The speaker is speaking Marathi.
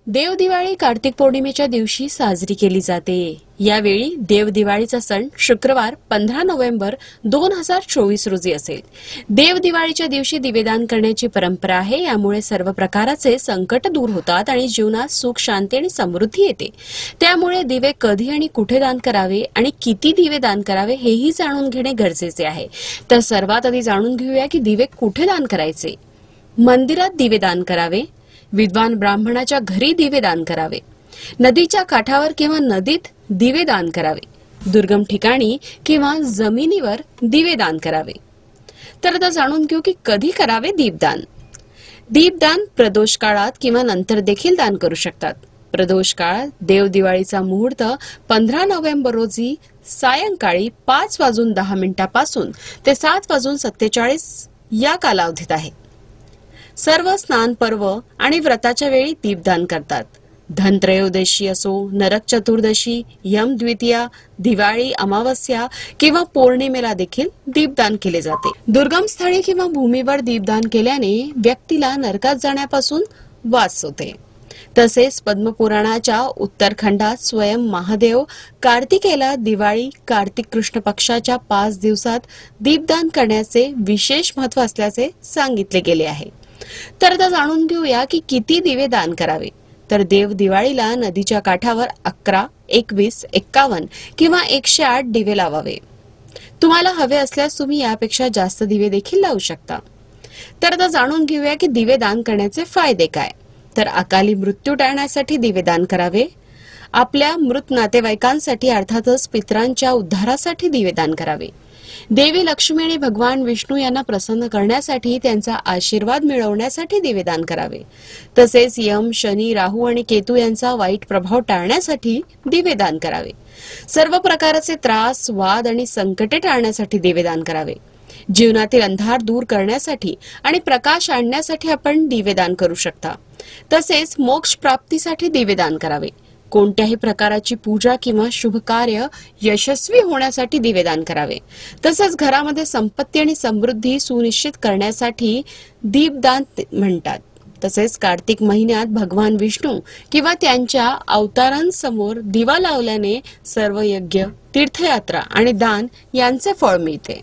देवदिवाळी कार्तिक पौर्णिमेच्या दिवशी साजरी केली जाते। यावेळी देवदिवाळीचा सण शुक्रवार 15 नोव्हेंबर 2024 रोजी असेल। देवदिवाळीच्या दिवशी दिवेदान करण्याची परंपरा आहे। यामुळे सर्व प्रकारचे संकट दूर होतात आणि जीवनात सुख, शांती आणि समृद्धी येते। त्यामुळे दिवे कधी आणि कुठे दान करावे आणि किती दिवे दान करावे हेही जाणून घेणे गरजेचे आहे। तर सर्वात आधी जाणून घेऊया की दिवे कुठे दान करायचे। मंदिरात दिवे दान करावे, विद्वान ब्राह्मणाच्या घरी दिवे दान करावे, नदीच्या काठावर किंवा नदीत दिवे दान करावे, दुर्गम ठिकाणी किंवा जमिनीवर दिवे दान करावे। तर आता जाणून घेऊ की कधी करावे दीपदान। दीपदान प्रदोष काळात किंवा नंतर देखील दान करू शकतात। प्रदोष काळात देवदिवाळीचा मुहूर्त 15 नोव्हेंबर रोजी सायंकाळी 5:10 पासून ते 7:47 या कालावधीत आहे। सर्व स्नान पर्व आणि व्रताच्या वेळी दीपदान करतात। धनत्रयोदशी असो, नरक चतुर्दशी, यम द्वितीया, दिवाळी, अमावस्या किंवा पौर्णिमेला देखील दीपदान केले जाते। दुर्गम स्थळी किंवा भूमीवर दीपदान केल्याने व्यक्तीला नरकात जाण्यापासून वाच होते। तसेच पद्मपुराणाच्या उत्तरखंडात स्वयं महादेव कार्तिकेला दिवाळी कार्तिक कृष्ण पक्षाच्या 5 दिवसात दीपदान करण्याचे विशेष महत्त्व असल्याचे सांगितले गेले आहे। तर आता जाणून घेऊया की किती दिवे दान करावे। तर देव दिवाळीला नदीच्या काठावर 11, 21, 51 किंवा 108 दिवे लावावे। तुम्हाला हवे असल्यास तुम्ही यापेक्षा जास्त दिवे देखील लावू शकता। तर आता जाणून घेऊया की दिवे दान करण्याचे फायदे काय। तर अकाली मृत्यू टाळण्यासाठी दिवे दान करावे, आपल्या मृत नातेवाईकांसाठी अर्थातच पितरांच्या उद्धारासाठी दिवे दान करावे, देवी लक्ष्मी आणि भगवान विष्णू यांना प्रसन्न करण्यासाठी त्यांचा आशीर्वाद मिळवण्यासाठी दिवेदान करावे। तसेच यम, शनी, राहू आणि केतू यांचा वाईट प्रभाव टाळण्यासाठी दिवेदान करावे। सर्व प्रकारचे त्रास, वाद आणि संकटे टाळण्यासाठी दिवेदान करावे। जीवनातील अंधार दूर करण्यासाठी आणि प्रकाश आणण्यासाठी आपण दिवेदान करू शकता। तसेच मोक्ष प्राप्तीसाठी दिवेदान करावे। कोणत्याही प्रकारची पूजा किंवा शुभ कार्य यशस्वी होण्यासाठी दिवेदान करावे। तसेच घरामध्ये संपत्ती आणि समृद्धी सुनिश्चित करण्यासाठी दीपदान म्हणतात। तसेच कार्तिक महिन्यात भगवान विष्णू किंवा त्यांच्या अवतारांसमोर दिवा लावल्याने सर्व यज्ञ, तीर्थयात्रा आणि दान यांचे फळ मिळते।